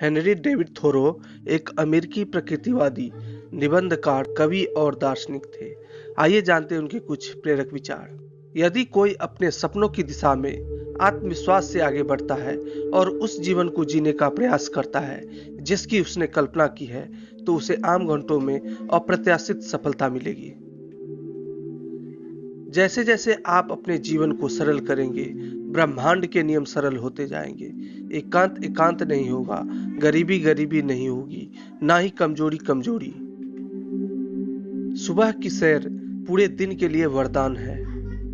Henry David Thoreau एक अमेरिकी प्रकृतिवादी, निबंधकार, कवि और दार्शनिक थे। आइए जानते हैं उनके कुछ प्रेरक विचार। यदि कोई अपने सपनों की दिशा में आत्मविश्वास से आगे बढ़ता है और उस जीवन को जीने का प्रयास करता है जिसकी उसने कल्पना की है, तो उसे आम घंटों में अप्रत्याशित सफलता मिलेगी। जैसे जैसे आप अपने जीवन को सरल करेंगे, ब्रह्मांड के नियम सरल होते जाएंगे। एकांत एकांत नहीं होगा, गरीबी गरीबी नहीं होगी, ना ही कमजोरी कमजोरी। सुबह की सैर पूरे दिन के लिए वरदान है।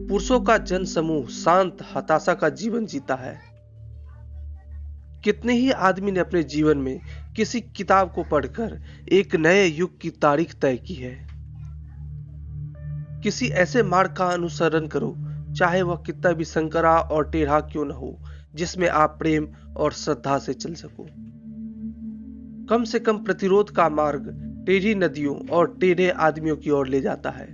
पुरुषों का जन समूह शांत हताशा का जीवन जीता है। कितने ही आदमी ने अपने जीवन में किसी किताब को पढ़कर एक नए युग की तारीख तय की है। किसी ऐसे मार्ग का अनुसरण करो, चाहे वह कितना भी संकरा और टेढ़ा क्यों न हो, जिसमें आप प्रेम और श्रद्धा से चल सको। कम से कम प्रतिरोध का मार्ग टेढ़ी नदियों और टेढ़े आदमियों की ओर ले जाता है।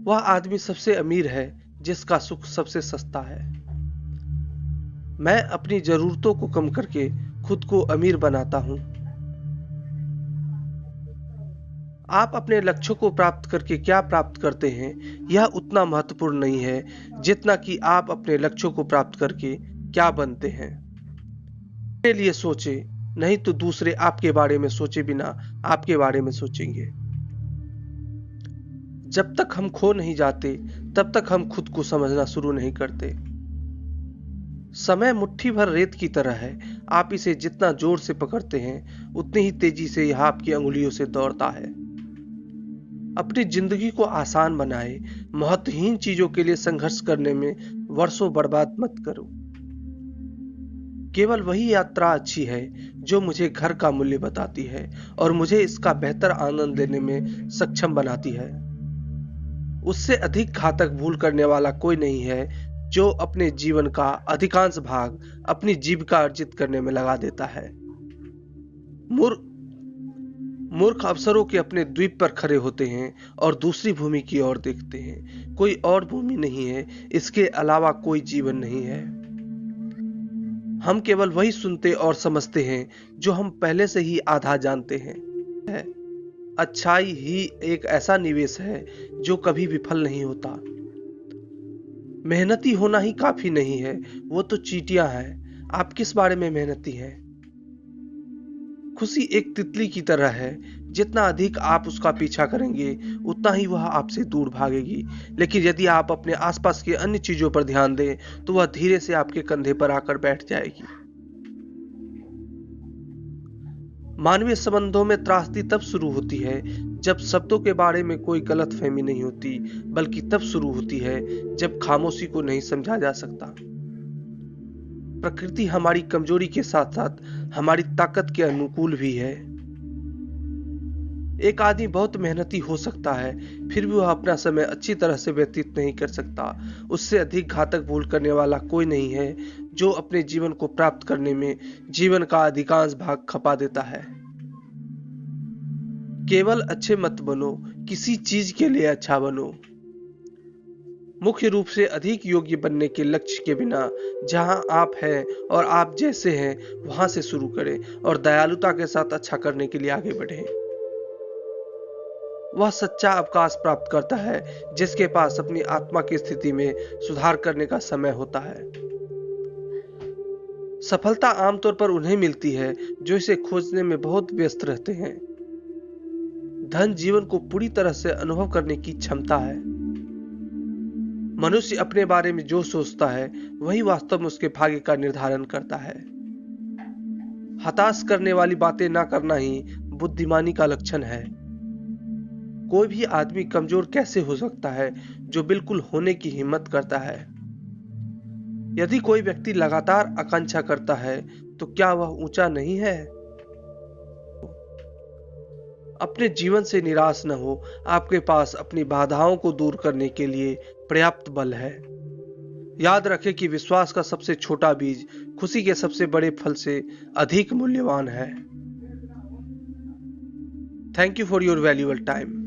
वह आदमी सबसे अमीर है जिसका सुख सबसे सस्ता है। मैं अपनी जरूरतों को कम करके खुद को अमीर बनाता हूं। आप अपने लक्ष्यों को प्राप्त करके क्या प्राप्त करते हैं, यह उतना महत्वपूर्ण नहीं है जितना कि आप अपने लक्ष्यों को प्राप्त करके क्या बनते हैं। अपने लिए सोचें, नहीं तो दूसरे आपके बारे में सोचे बिना आपके बारे में सोचेंगे। जब तक हम खो नहीं जाते, तब तक हम खुद को समझना शुरू नहीं करते। समय मुट्ठी भर रेत की तरह है, आप इसे जितना जोर से पकड़ते हैं, उतनी ही तेजी से यह आपकी अंगुलियों से दौड़ता है। अपनी जिंदगी को आसान बनाए, महत्वहीन चीजों के लिए संघर्ष करने में वर्षों बर्बाद मत करो। केवल वही यात्रा अच्छी है जो मुझे घर का मूल्य बताती है और मुझे इसका बेहतर आनंद लेने में सक्षम बनाती है। उससे अधिक घातक भूल करने वाला कोई नहीं है जो अपने जीवन का अधिकांश भाग अपनी जीविका अर्जित करने में लगा देता है। मूर्ख अफसरों के अपने द्वीप पर खड़े होते हैं और दूसरी भूमि की ओर देखते हैं। कोई और भूमि नहीं है, इसके अलावा कोई जीवन नहीं है। हम केवल वही सुनते और समझते हैं जो हम पहले से ही आधा जानते हैं। अच्छाई ही एक ऐसा निवेश है जो कभी विफल नहीं होता। मेहनती होना ही काफी नहीं है, वो तो चींटियां हैं। आप किस बारे में मेहनती हैं? खुशी एक तितली की तरह है, जितना अधिक आप उसका पीछा करेंगे उतना ही वह आपसे दूर भागेगी। लेकिन यदि आप अपने आसपास के अन्य चीजों पर ध्यान दें तो वह धीरे से आपके कंधे पर आकर बैठ जाएगी। मानवीय संबंधों में त्रासदी तब शुरू होती है जब शब्दों के बारे में कोई गलतफहमी नहीं होती, बल्कि तब शुरू होती है जब खामोशी को नहीं समझा जा सकता। प्रकृति हमारी कमजोरी के साथ साथ हमारी ताकत के अनुकूल भी है। एक आदमी बहुत मेहनती हो सकता है, फिर भी वह अपना समय अच्छी तरह से व्यतीत नहीं कर सकता। उससे अधिक घातक भूल करने वाला कोई नहीं है जो अपने जीवन को प्राप्त करने में जीवन का अधिकांश भाग खपा देता है। केवल अच्छे मत बनो, किसी चीज के लिए अच्छा बनो। मुख्य रूप से अधिक योग्य बनने के लक्ष्य के बिना जहां आप हैं और आप जैसे हैं वहां से शुरू करें और दयालुता के साथ अच्छा करने के लिए आगे बढ़ें। वह सच्चा अवकाश प्राप्त करता है जिसके पास अपनी आत्मा की स्थिति में सुधार करने का समय होता है। सफलता आमतौर पर उन्हें मिलती है जो इसे खोजने में बहुत व्यस्त रहते हैं। धन जीवन को पूरी तरह से अनुभव करने की क्षमता है। मनुष्य अपने बारे में जो सोचता है वही वास्तव में उसके भाग्य का निर्धारण करता है। हताश करने वाली बातें ना करना ही बुद्धिमानी का लक्षण है। कोई भी आदमी कमजोर कैसे हो सकता है जो बिल्कुल होने की हिम्मत करता है? यदि कोई व्यक्ति लगातार आकांक्षा करता है तो क्या वह ऊंचा नहीं है? अपने जीवन से निराश न हो, आपके पास अपनी बाधाओं को दूर करने के लिए पर्याप्त बल है। याद रखें कि विश्वास का सबसे छोटा बीज खुशी के सबसे बड़े फल से अधिक मूल्यवान है। Thank you for your valuable time.